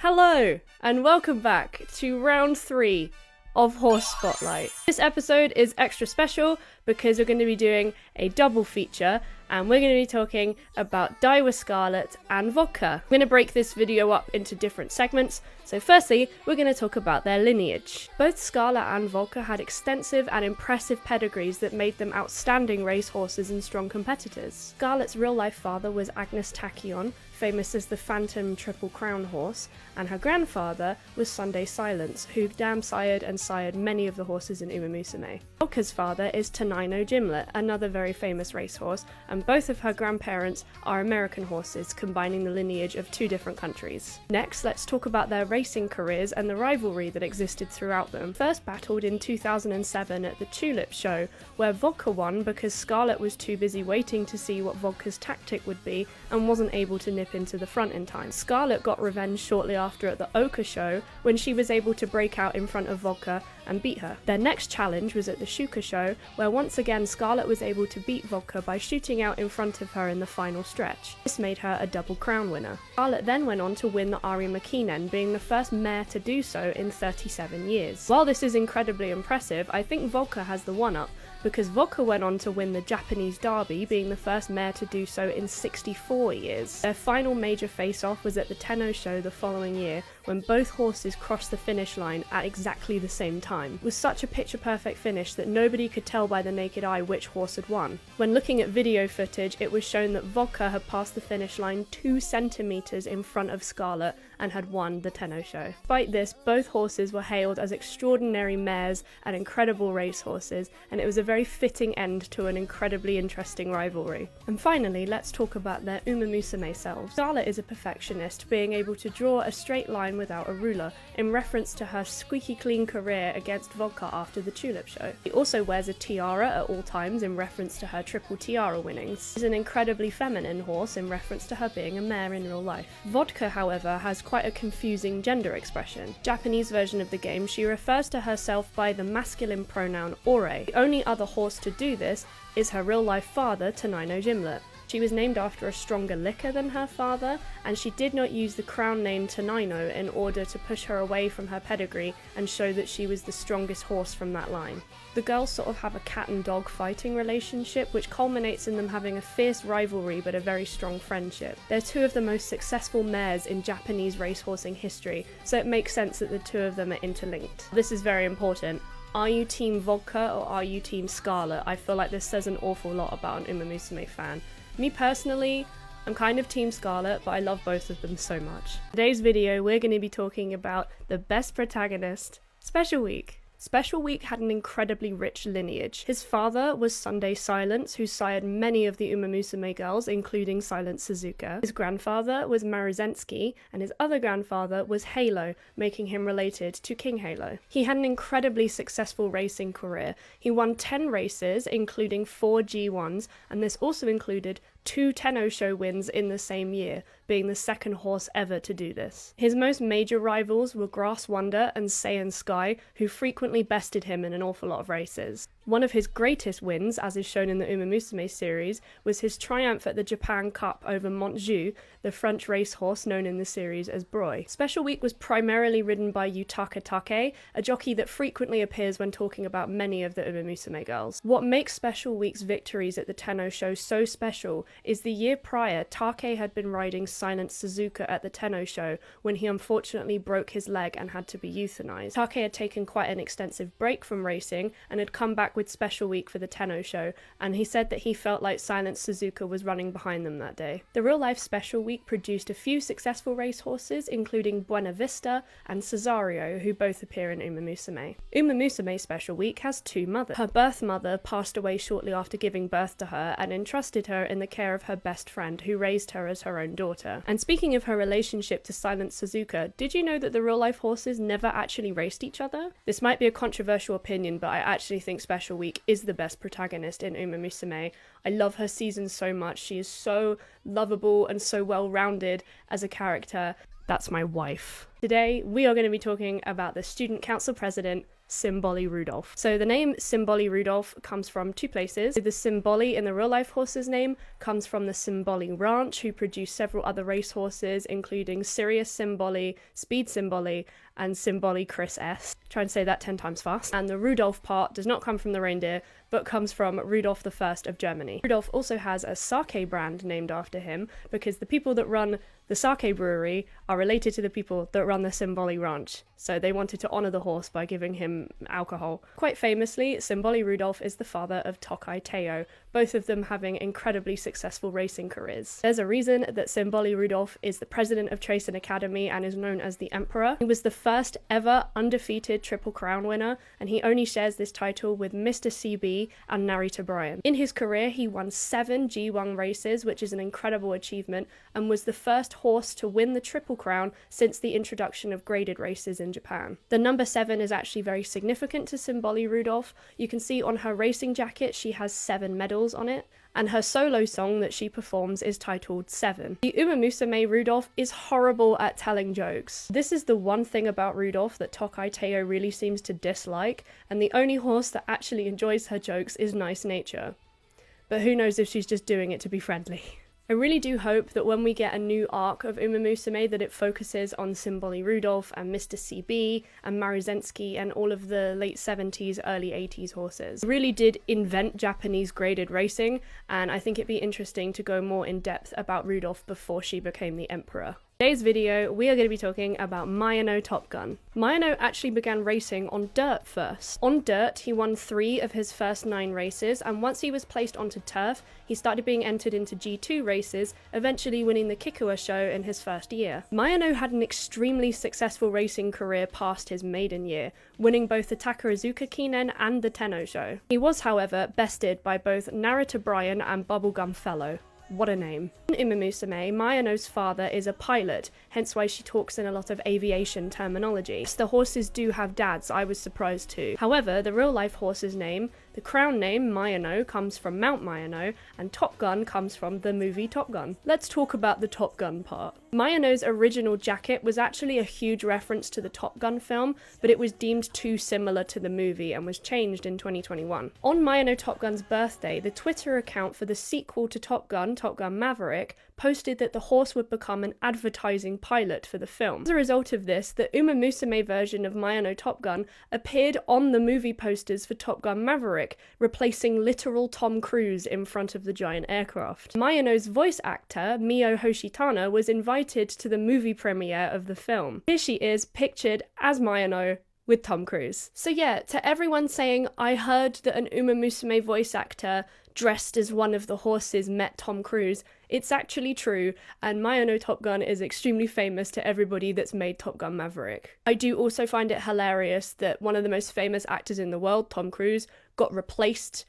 Hello, and welcome back to round 3 of Horse Spotlight. This episode is extra special because we're going to be doing a double feature, and we're going to be talking about Daiwa, Scarlet, and Vodka. I'm going to break this video up into different segments. So firstly, we're going to talk about their lineage. Both Scarlet and Vodka had extensive and impressive pedigrees that made them outstanding racehorses and strong competitors. Scarlet's real-life father was Agnes Tachyon, famous as the Phantom Triple Crown horse, and her grandfather was Sunday Silence, who dam-sired and sired many of the horses in Uma Musume. Vodka's father is Tenino Gimlet, another very famous racehorse, and both of her grandparents are American horses, combining the lineage of two different countries. Next, let's talk about their racing careers and the rivalry that existed throughout them. First battled in 2007 at the Tulip Show, where Vodka won because Scarlet was too busy waiting to see what Vodka's tactic would be and wasn't able to nip into the front in time. Scarlet got revenge shortly after at the Oka Show when she was able to break out in front of Vodka and beat her. Their next challenge was at the Shuka Show, where once again Scarlet was able to beat Vodka by shooting out in front of her in the final stretch. This made her a double crown winner. Scarlet then went on to win the Ari Makinen, being the first mare to do so in 37 years. While this is incredibly impressive, I think Vodka has the one-up, because Vodka went on to win the Japanese Derby, being the first mare to do so in 64 years. Their final major face-off was at the Tenno Show the following year, when both horses crossed the finish line at exactly the same time. It was such a picture-perfect finish that nobody could tell by the naked eye which horse had won. When looking at video footage, it was shown that Vodka had passed the finish line 2 centimeters in front of Scarlet and had won the Tenno Show. Despite this, both horses were hailed as extraordinary mares and incredible racehorses, and it was a very fitting end to an incredibly interesting rivalry. And finally, let's talk about their Uma Musume selves. Scarlet is a perfectionist, being able to draw a straight line without a ruler, in reference to her squeaky clean career against Vodka after the Tulip Show. She also wears a tiara at all times in reference to her triple tiara winnings. She's an incredibly feminine horse in reference to her being a mare in real life. Vodka, however, has quite a confusing gender expression. Japanese version of the game, she refers to herself by the masculine pronoun ore. The only other horse to do this is her real-life father, Tenino Gimlet. She was named after a stronger licker than her father, and she did not use the crown name Tenino in order to push her away from her pedigree and show that she was the strongest horse from that line. The girls sort of have a cat and dog fighting relationship, which culminates in them having a fierce rivalry but a very strong friendship. They're two of the most successful mares in Japanese racehorsing history, so it makes sense that the two of them are interlinked. This is very important. Are you Team Vodka or are you Team Scarlet? I feel like this says an awful lot about an Uma Musume fan. Me personally, I'm kind of Team Scarlet, but I love both of them so much. In today's video, we're going to be talking about the best protagonist, Special Week. Special Week had an incredibly rich lineage. His father was Sunday Silence, who sired many of the Uma Musume girls, including Silence Suzuka. His grandfather was Maruzensky, and his other grandfather was Halo, making him related to King Halo. He had an incredibly successful racing career. He won 10 races, including 4 G1s, and this also included 2 Tenno Show wins in the same year, being the second horse ever to do this. His most major rivals were Grass Wonder and Saiyan Sky, who frequently bested him in an awful lot of races. One of his greatest wins, as is shown in the Uma Musume series, was his triumph at the Japan Cup over Montjou, the French racehorse known in the series as Broy. Special Week was primarily ridden by Yutaka Take, a jockey that frequently appears when talking about many of the Uma Musume girls. What makes Special Week's victories at the Tenno Show so special is the year prior, Take had been riding Silence Suzuka at the Tenno Show when he unfortunately broke his leg and had to be euthanized. Take had taken quite an extensive break from racing and had come back with Special Week for the Tenno Show, and he said that he felt like Silence Suzuka was running behind them that day. The real-life Special Week produced a few successful racehorses, including Buena Vista and Cesario, who both appear in Uma Musume. Uma Musume Special Week has 2 mothers. Her birth mother passed away shortly after giving birth to her and entrusted her in the care of her best friend, who raised her as her own daughter. And speaking of her relationship to Silence Suzuka, did you know that the real-life horses never actually raced each other? This might be a controversial opinion, but I actually think Special Week is the best protagonist in Uma Musume. I love her season so much. She is so lovable and so well-rounded as a character. That's my wife. Today, we are going to be talking about the Student Council President, Symboli Rudolf. So the name Symboli Rudolf comes from two places. The Symboli in the real life horse's name comes from the Symboli Ranch, who produced several other race horses, including Sirius Symboli, Speed Symboli, and Symboli Chris S. Try and say that 10 times fast. And the Rudolf part does not come from the reindeer, but comes from Rudolf I of Germany. Rudolf also has a sake brand named after him, because the people that run the sake brewery are related to the people that run the Symboli Ranch, so they wanted to honour the horse by giving him alcohol. Quite famously, Symboli Rudolf is the father of Tokai Teo, both of them having incredibly successful racing careers. There's a reason that Symboli Rudolf is the president of Racing Academy and is known as the Emperor. He was the first ever undefeated Triple Crown winner, and he only shares this title with Mr. CB and Narita Bryan. In his career, he won 7 G1 races, which is an incredible achievement, and was the first horse to win the Triple Crown since the introduction of graded races in Japan. The number 7 is actually very significant to Symboli Rudolf. You can see on her racing jacket she has 7 medals on it, and her solo song that she performs is titled 7. The Uma Musume Rudolf is horrible at telling jokes. This is the one thing about Rudolf that Tokai Teo really seems to dislike, and the only horse that actually enjoys her jokes is Nice Nature. But who knows if she's just doing it to be friendly. I really do hope that when we get a new arc of Uma Musume that it focuses on Symboli Rudolf and Mr. CB and Maruzensky and all of the late 70s, early 80s horses. It really did invent Japanese graded racing, and I think it'd be interesting to go more in depth about Rudolf before she became the Emperor. In today's video, we are going to be talking about Mayano Top Gun. Mayano actually began racing on dirt first. On dirt, he won 3 of his first 9 races, and once he was placed onto turf, he started being entered into G2 races, eventually winning the Kikuwa show in his first year. Mayano had an extremely successful racing career past his maiden year, winning both the Takarazuka Kinen and the Tenno show. He was, however, bested by both Narita Bryan and Bubblegum Fellow. What a name. In Uma Musume, Mayano's father is a pilot, hence why she talks in a lot of aviation terminology. The horses do have dads, I was surprised too. However, the real life horse's name, the crown name, Mayano, comes from Mount Mayano, and Top Gun comes from the movie Top Gun. Let's talk about the Top Gun part. Mayano's original jacket was actually a huge reference to the Top Gun film, but it was deemed too similar to the movie and was changed in 2021. On Mayano Top Gun's birthday, the Twitter account for the sequel to Top Gun Maverick, posted that the horse would become an advertising pilot for the film. As a result of this, the Uma Musume version of Mayano Top Gun appeared on the movie posters for Top Gun Maverick, replacing literal Tom Cruise in front of the giant aircraft. Mayano's voice actor, Mio Hoshitana, was invited to the movie premiere of the film. Here she is, pictured as Mayano, with Tom Cruise. So yeah, to everyone saying, I heard that an Uma Musume voice actor dressed as one of the horses met Tom Cruise, it's actually true, and Mayano Top Gun is extremely famous to everybody that's made Top Gun Maverick. I do also find it hilarious that one of the most famous actors in the world, Tom Cruise, got replaced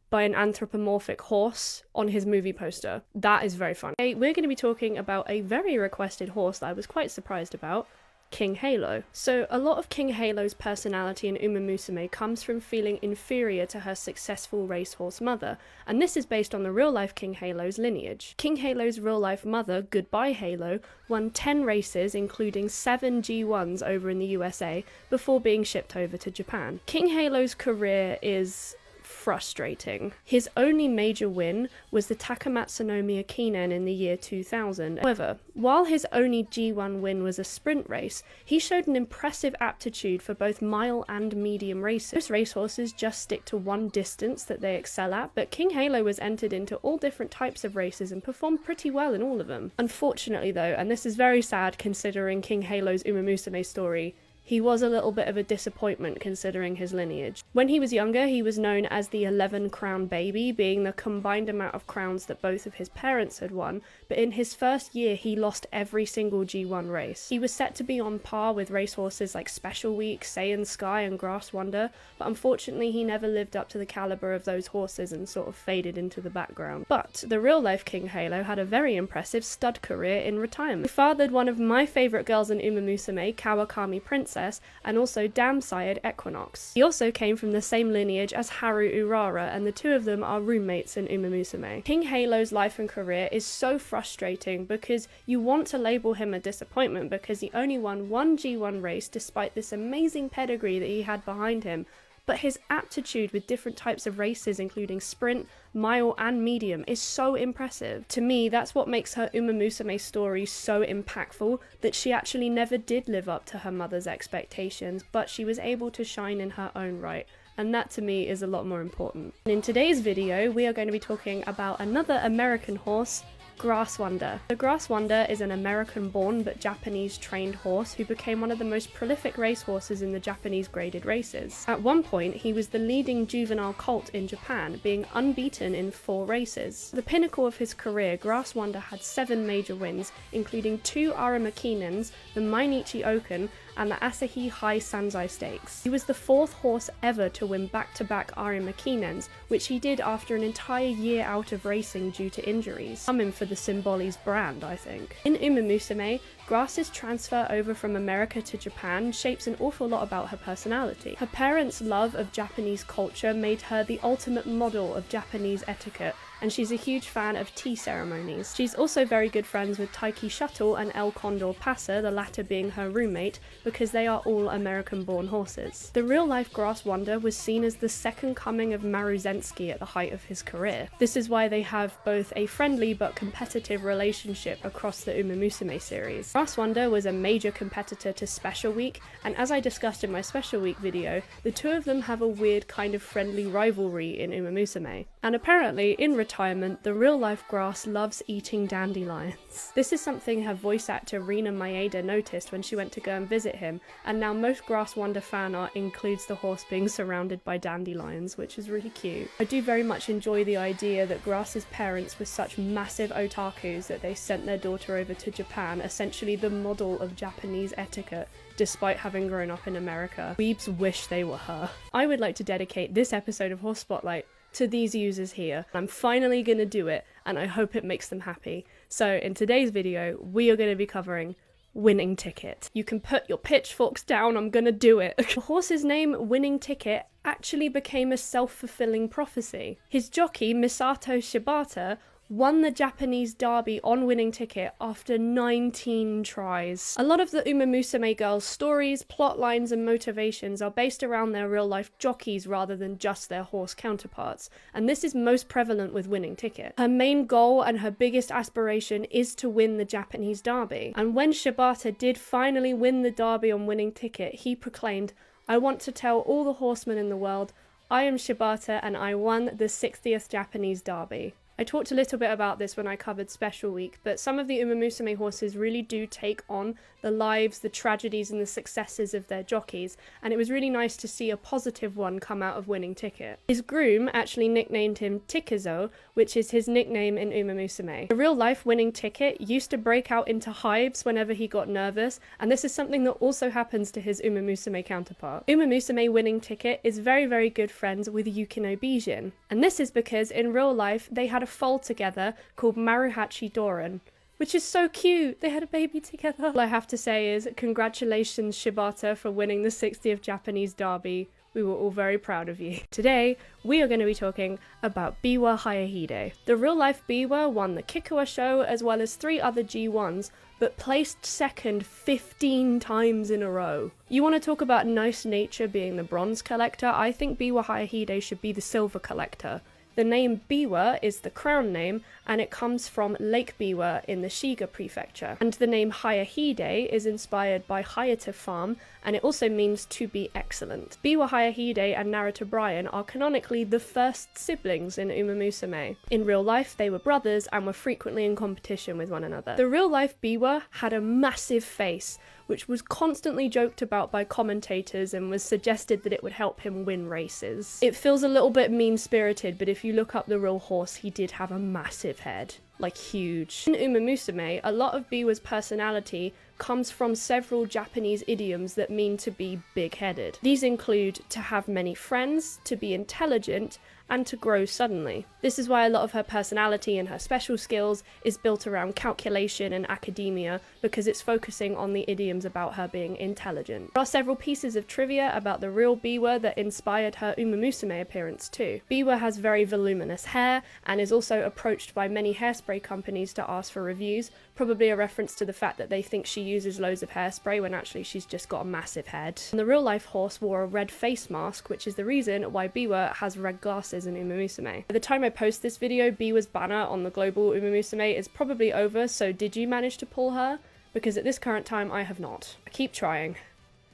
by an anthropomorphic horse on his movie poster. That is very funny. Today, we're going to be talking about a very requested horse that I was quite surprised about, King Halo. So a lot of King Halo's personality in Uma Musume comes from feeling inferior to her successful racehorse mother, and this is based on the real-life King Halo's lineage. King Halo's real-life mother, Goodbye Halo, won 10 races, including 7 G1s over in the USA, before being shipped over to Japan. King Halo's career is frustrating. His only major win was the Takamatsunomiya Kinen in the year 2000. However, while his only G1 win was a sprint race, he showed an impressive aptitude for both mile and medium races. Most racehorses just stick to one distance that they excel at, but King Halo was entered into all different types of races and performed pretty well in all of them. Unfortunately though, and this is very sad considering King Halo's Uma Musume story, he was a little bit of a disappointment considering his lineage. When he was younger, he was known as the 11 crown baby, being the combined amount of crowns that both of his parents had won, but in his first year he lost every single G1 race. He was set to be on par with racehorses like Special Week, Saiyan Sky and Grass Wonder, but unfortunately he never lived up to the caliber of those horses and sort of faded into the background. But the real life King Halo had a very impressive stud career in retirement. He fathered one of my favourite girls in Uma Musume, Kawakami Princess, Princess and also dam-sired Equinox. He also came from the same lineage as Haru Urara, and the two of them are roommates in Uma Musume. King Halo's life and career is so frustrating because you want to label him a disappointment because he only won one G1 race despite this amazing pedigree that he had behind him, but his aptitude with different types of races including sprint, mile and medium is so impressive. To me, that's what makes her Uma Musume story so impactful, that she actually never did live up to her mother's expectations, but she was able to shine in her own right. And that to me is a lot more important. And in today's video, we are going to be talking about another American horse, Grass Wonder. The Grass Wonder is an American-born but Japanese-trained horse who became one of the most prolific racehorses in the Japanese graded races. At one point, he was the leading juvenile colt in Japan, being unbeaten in 4 races. At the pinnacle of his career, Grass Wonder had 7 major wins, including 2 Arima-Kinens, the Mainichi Open, and the Asahi High Sanzai Stakes. He was the 4th horse ever to win back-to-back Arima-Kinens, which he did after an entire year out of racing due to injuries. Coming for the Symboli's brand, I think. In Uma Musume, Grass's transfer over from America to Japan shapes an awful lot about her personality. Her parents' love of Japanese culture made her the ultimate model of Japanese etiquette, and she's a huge fan of tea ceremonies. She's also very good friends with Taiki Shuttle and El Condor Pasa, the latter being her roommate, because they are all American-born horses. The real-life Grass Wonder was seen as the second coming of Maruzensky at the height of his career. This is why they have both a friendly but competitive relationship across the Uma Musume series. Grass Wonder was a major competitor to Special Week, and as I discussed in my Special Week video, the two of them have a weird kind of friendly rivalry in Uma Musume. And apparently, in retirement, the real-life Grass loves eating dandelions. This is something her voice actor Rina Maeda noticed when she went to go and visit him, and now most Grass Wonder fan art includes the horse being surrounded by dandelions, which is really cute. I do very much enjoy the idea that Grass's parents were such massive otakus that they sent their daughter over to Japan, essentially the model of Japanese etiquette, despite having grown up in America. Weebs wish they were her. I would like to dedicate this episode of Horse Spotlight to these users here. I'm finally gonna do it, and I hope it makes them happy. So in today's video, we are gonna be covering Winning Ticket. You can put your pitchforks down, I'm gonna do it. The horse's name, Winning Ticket, actually became a self-fulfilling prophecy. His jockey, Misato Shibata, won the Japanese Derby on Winning Ticket after 19 tries. A lot of the Uma Musume girls' stories, plot lines and motivations are based around their real-life jockeys rather than just their horse counterparts, and this is most prevalent with Winning Ticket. Her main goal and her biggest aspiration is to win the Japanese Derby, and when Shibata did finally win the Derby on Winning Ticket, he proclaimed, "I want to tell all the horsemen in the world, I am Shibata and I won the 60th Japanese Derby." I talked a little bit about this when I covered Special Week, but some of the Uma Musume horses really do take on the lives, the tragedies and the successes of their jockeys, and it was really nice to see a positive one come out of Winning Ticket. His groom actually nicknamed him Tikazo, which is his nickname in Uma Musume. The real-life Winning Ticket used to break out into hives whenever he got nervous, and this is something that also happens to his Uma Musume counterpart. Uma Musume Winning Ticket is very, very good friends with Yukino Bijin, and this is because in real life they had a foal together called Maruhachi Doran, which is so cute. They had a baby together. All I have to say is congratulations Shibata for winning the 60th Japanese Derby. We were all very proud of you. Today, we are going to be talking about Biwa Hayahide. The real-life Biwa won the Kikuwa show as well as 3 other G1s, but placed second 15 times in a row. You want to talk about nice nature being the bronze collector? I think Biwa Hayahide should be the silver collector. The name Biwa is the crown name, and it comes from Lake Biwa in the Shiga prefecture. And the name Hayahide is inspired by Hayate Farm, and it also means to be excellent. Biwa Hayahide and Narita Bryan are canonically the first siblings in Uma Musume. In real life, they were brothers and were frequently in competition with one another. The real-life Biwa had a massive face, which was constantly joked about by commentators and was suggested that it would help him win races. It feels a little bit mean-spirited, but if you look up the real horse, he did have a massive head. like huge. In Uma Musume, a lot of Biwa's personality comes from several Japanese idioms that mean to be big-headed. These include to have many friends, to be intelligent, and to grow suddenly. This is why a lot of her personality and her special skills is built around calculation and academia, because it's focusing on the idioms about her being intelligent. There are several pieces of trivia about the real Biwa that inspired her Uma Musume appearance too. Biwa has very voluminous hair and is also approached by many hairspray companies to ask for reviews, probably a reference to the fact that they think she uses loads of hairspray when actually she's just got a massive head. And the real life horse wore a red face mask, which is the reason why Biwa has red glasses in Uma Musume. By the time I post this video, Biwa's banner on the global Uma Musume is probably over, so did you manage to pull her? Because at this current time I have not. I keep trying,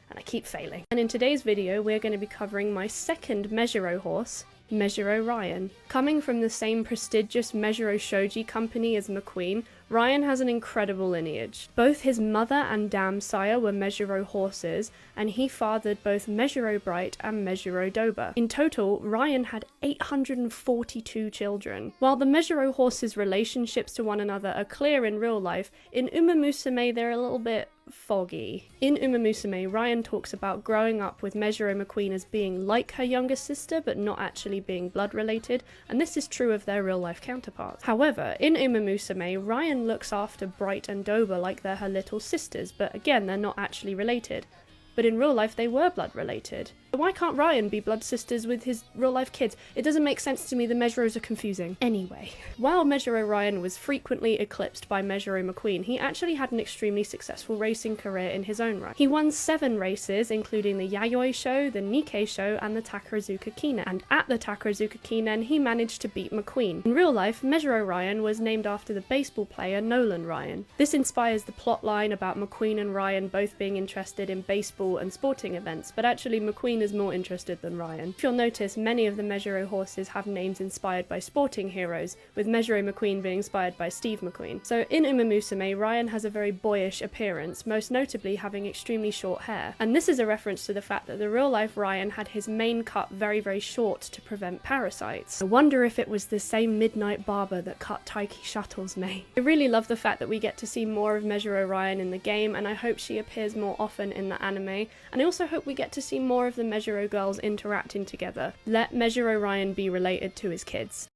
and I keep failing. And in today's video we're going to be covering my second Mejiro horse, Mejiro Ryan. Coming from the same prestigious Mejiro Shoji company as McQueen, Ryan has an incredible lineage. Both his mother and dam sire were Mejiro horses, and he fathered both Mejiro Bright and Mejiro Doba. In total, Ryan had 842 children. While the Mejiro horses' relationships to one another are clear in real life, in Uma Musume they're a little bit foggy. In Uma Musume, Ryan talks about growing up with Mejiro McQueen as being like her younger sister but not actually being blood related, and this is true of their real life counterparts. However, in Uma Musume, Ryan looks after Bright and Doba like they're her little sisters, but again they're not actually related. But in real life they were blood related. Why can't Ryan be blood sisters with his real life kids? It doesn't make sense to me, the Mejiros are confusing. Anyway, while Mejiro Ryan was frequently eclipsed by Mejiro McQueen, he actually had an extremely successful racing career in his own right. He won 7 races, including the Yayoi Show, the Nikkei Show, and the Takarazuka Kinen, and at the Takarazuka Kinen he managed to beat McQueen. In real life, Mejiro Ryan was named after the baseball player Nolan Ryan. This inspires the plot line about McQueen and Ryan both being interested in baseball and sporting events, but actually McQueen is more interested than Ryan. If you'll notice, many of the Mejiro horses have names inspired by sporting heroes, with Mejiro McQueen being inspired by Steve McQueen. So in Uma Musume, Ryan has a very boyish appearance, most notably having extremely short hair. And this is a reference to the fact that the real life Ryan had his mane cut very, very short to prevent parasites. I wonder if it was the same midnight barber that cut Taiki Shuttle's mane. I really love the fact that we get to see more of Mejiro Ryan in the game, and I hope she appears more often in the anime. And I also hope we get to see more of the Mejiro girls interacting together. Let Mejiro Ryan be related to his kids.